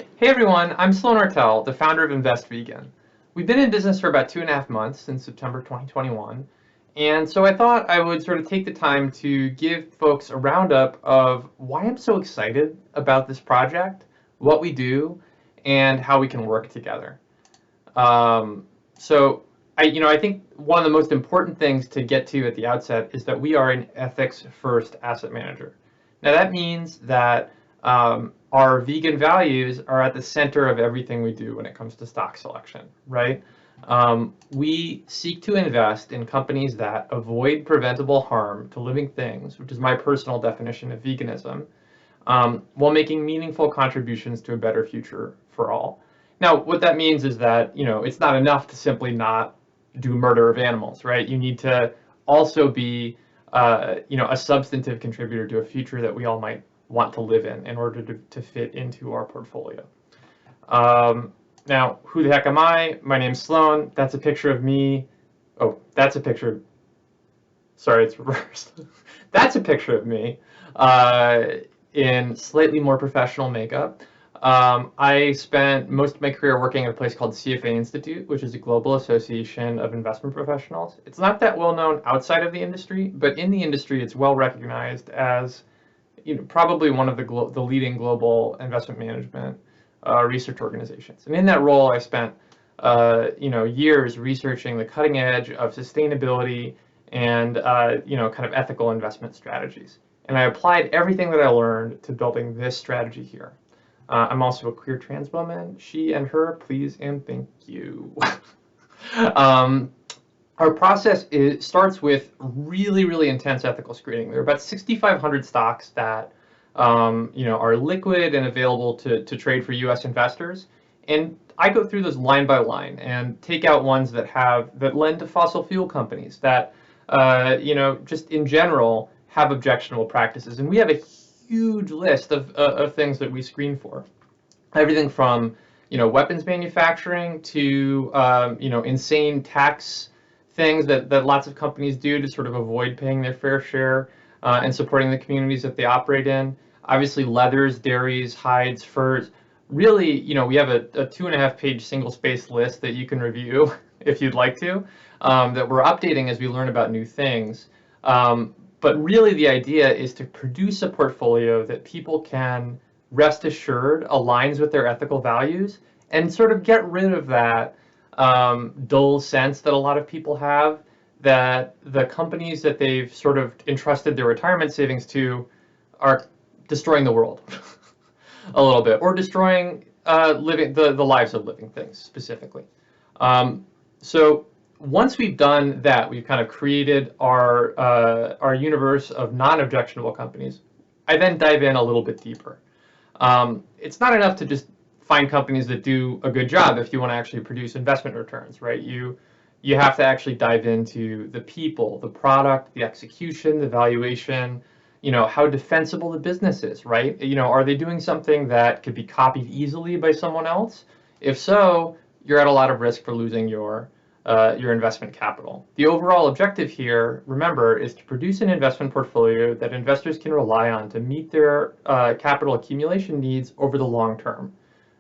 Hey everyone, I'm Sloan Artel, the founder of Invest Vegan. We've been in business for about 2.5 months since September 2021, and so I thought I would sort of take the time to give folks a roundup of why I'm so excited about this project, what we do, and how we can work together. So I think one of the most important things to get to at the outset is that we are an ethics-first asset manager. Now that means that our vegan values are at the center of everything we do when it comes to stock selection, right? We seek to invest in companies that avoid preventable harm to living things, which is my personal definition of veganism, while making meaningful contributions to a better future for all. Now, what that means is that, it's not enough to simply not do murder of animals, right? You need to also be, a substantive contributor to a future that we all might want to live in order to fit into our portfolio. Now, who the heck am I? My name's Sloan. That's a picture of me. Oh, that's a picture. Sorry, it's reversed. That's a picture of me in slightly more professional makeup. I spent most of my career working at a place called CFA Institute, which is a global association of investment professionals. It's not that well known outside of the industry, but in the industry, it's well recognized as probably one of the leading global investment management research organizations. And in that role, I spent years researching the cutting edge of sustainability and kind of ethical investment strategies. And I applied everything that I learned to building this strategy here. I'm also a queer trans woman. She and her, please and thank you. Our process starts with really, really intense ethical screening. There are about 6,500 stocks that are liquid and available to trade for U.S. investors. And I go through those line by line and take out ones that lend to fossil fuel companies that, just in general have objectionable practices. And we have a huge list of things that we screen for. Everything from, weapons manufacturing to, insane tax things that lots of companies do to sort of avoid paying their fair share and supporting the communities that they operate in. Obviously, leathers, dairies, hides, furs. Really, we have a 2.5-page single-space list that you can review if you'd like to, that we're updating as we learn about new things. But really, the idea is to produce a portfolio that people can rest assured aligns with their ethical values and sort of get rid of that dull sense that a lot of people have that the companies that they've sort of entrusted their retirement savings to are destroying the world a little bit, or destroying the lives of living things specifically. So once we've done that, we've kind of created our universe of non-objectionable companies. I then dive in a little bit deeper. It's not enough to just find companies that do a good job if you want to actually produce investment returns, right? You have to actually dive into the people, the product, the execution, the valuation, how defensible the business is, right? Are they doing something that could be copied easily by someone else? If so, you're at a lot of risk for losing your investment capital. The overall objective here, remember, is to produce an investment portfolio that investors can rely on to meet their capital accumulation needs over the long term.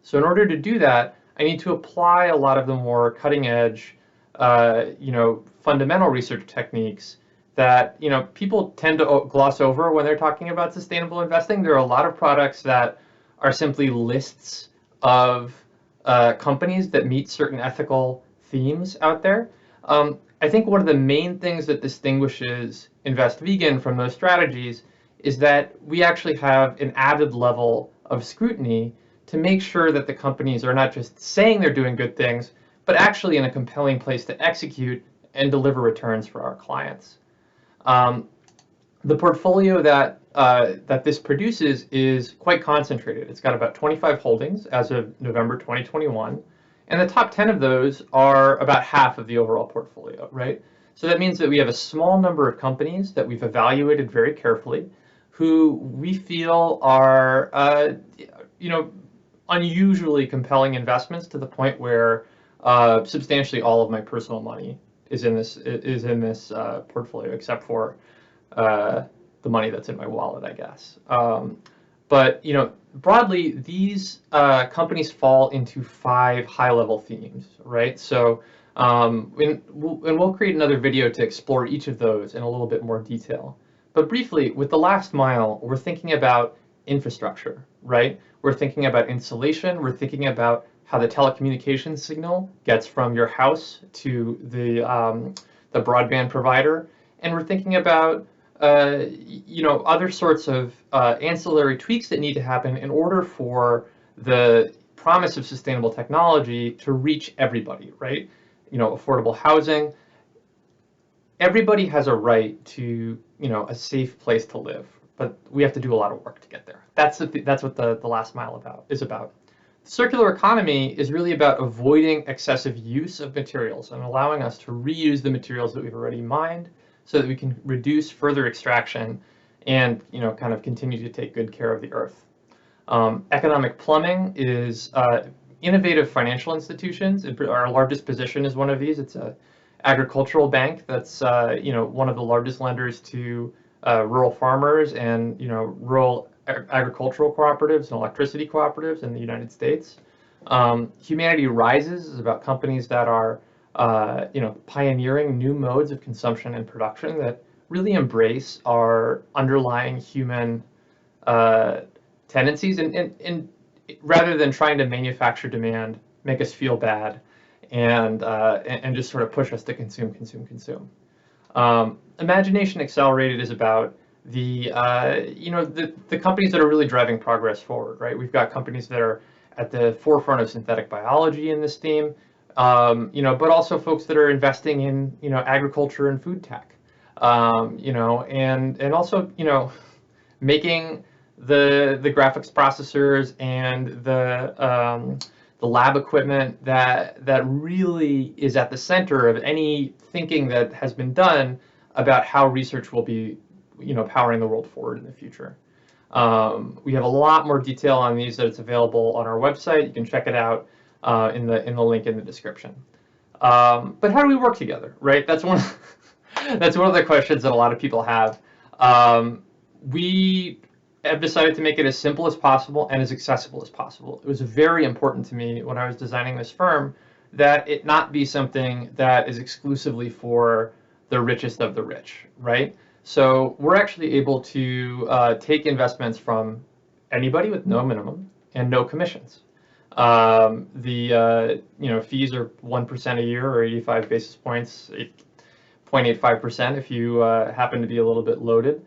So in order to do that, I need to apply a lot of the more cutting edge, fundamental research techniques that, people tend to gloss over when they're talking about sustainable investing. There are a lot of products that are simply lists of companies that meet certain ethical themes out there. I think one of the main things that distinguishes Invest Vegan from those strategies is that we actually have an added level of scrutiny to make sure that the companies are not just saying they're doing good things, but actually in a compelling place to execute and deliver returns for our clients. The portfolio that this produces is quite concentrated. It's got about 25 holdings as of November 2021, and the top 10 of those are about half of the overall portfolio, right? So that means that we have a small number of companies that we've evaluated very carefully, who we feel are, unusually compelling investments to the point where substantially all of my personal money is in this portfolio, except for the money that's in my wallet, I guess. But broadly, these companies fall into 5 high-level themes, right? So, and we'll create another video to explore each of those in a little bit more detail. But briefly, with the last mile, we're thinking about infrastructure, right? We're thinking about insulation. We're thinking about how the telecommunications signal gets from your house to the broadband provider, and we're thinking about other sorts of ancillary tweaks that need to happen in order for the promise of sustainable technology to reach everybody, right? Affordable housing. Everybody has a right to, a safe place to live, but we have to do a lot of work to get there. That's what the last mile is about. The circular economy is really about avoiding excessive use of materials and allowing us to reuse the materials that we've already mined, so that we can reduce further extraction and kind of continue to take good care of the earth. Economic plumbing is innovative financial institutions. Our largest position is one of these. It's an agricultural bank that's one of the largest lenders to rural farmers and rural agricultural cooperatives and electricity cooperatives in the United States. Humanity Rises is about companies that are pioneering new modes of consumption and production that really embrace our underlying human tendencies, and rather than trying to manufacture demand, make us feel bad, and just sort of push us to consume. Imagination Accelerated is about the companies that are really driving progress forward, right? We've got companies that are at the forefront of synthetic biology in this theme. But also folks that are investing in, agriculture and food tech, and also, making the graphics processors and the lab equipment that really is at the center of any thinking that has been done about how research will be, powering the world forward in the future. We have a lot more detail on these that's available on our website. You can check it out in the link in the description. But how do we work together, right? That's one of the questions that a lot of people have. We have decided to make it as simple as possible and as accessible as possible. It was very important to me when I was designing this firm that it not be something that is exclusively for the richest of the rich, right? So we're actually able to take investments from anybody with no minimum and no commissions. The fees are 1% a year, or 85 basis points, 0.85% if you happen to be a little bit loaded.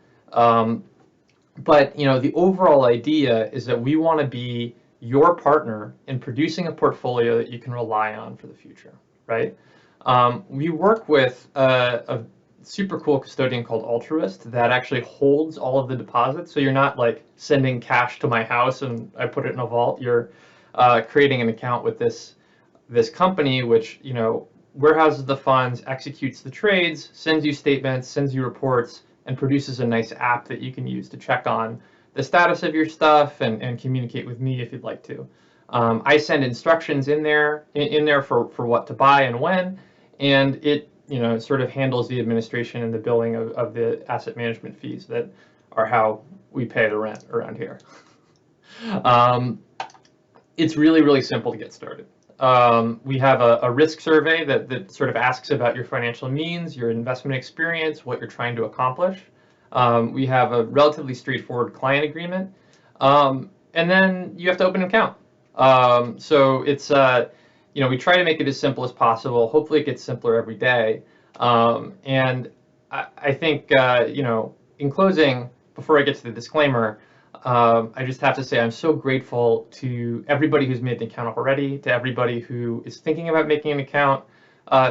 But the overall idea is that we want to be your partner in producing a portfolio that you can rely on for the future, right? We work with a super cool custodian called Altruist that actually holds all of the deposits. So you're not like sending cash to my house and I put it in a vault. You're creating an account with this company, which warehouses the funds, executes the trades, sends you statements, sends you reports, and produces a nice app that you can use to check on the status of your stuff and communicate with me if you'd like to. I send instructions in there for what to buy and when, and it sort of handles the administration and the billing of the asset management fees that are how we pay the rent around here. It's really, really simple to get started. We have a risk survey that sort of asks about your financial means, your investment experience, what you're trying to accomplish. We have a relatively straightforward client agreement, and then you have to open an account. So it's we try to make it as simple as possible. Hopefully, it gets simpler every day. And I think in closing, before I get to the disclaimer, I just have to say I'm so grateful to everybody who's made an account already, to everybody who is thinking about making an account,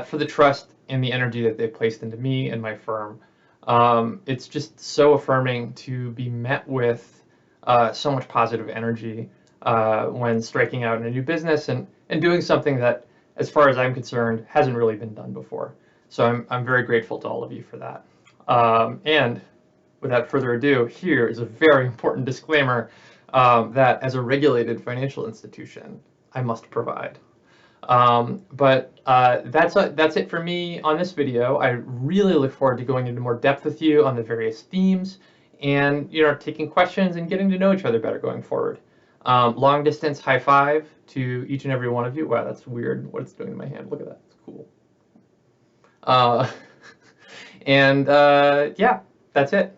for the trust and the energy that they've placed into me and my firm. It's just so affirming to be met with so much positive energy when striking out in a new business and doing something that, as far as I'm concerned, hasn't really been done before. So I'm very grateful to all of you for that. And without further ado, here is a very important disclaimer that as a regulated financial institution, I must provide. But that's it for me on this video. I really look forward to going into more depth with you on the various themes and taking questions and getting to know each other better going forward. Long distance high five to each and every one of you. Wow, that's weird what it's doing in my hand. Look at that. It's cool. And yeah, that's it.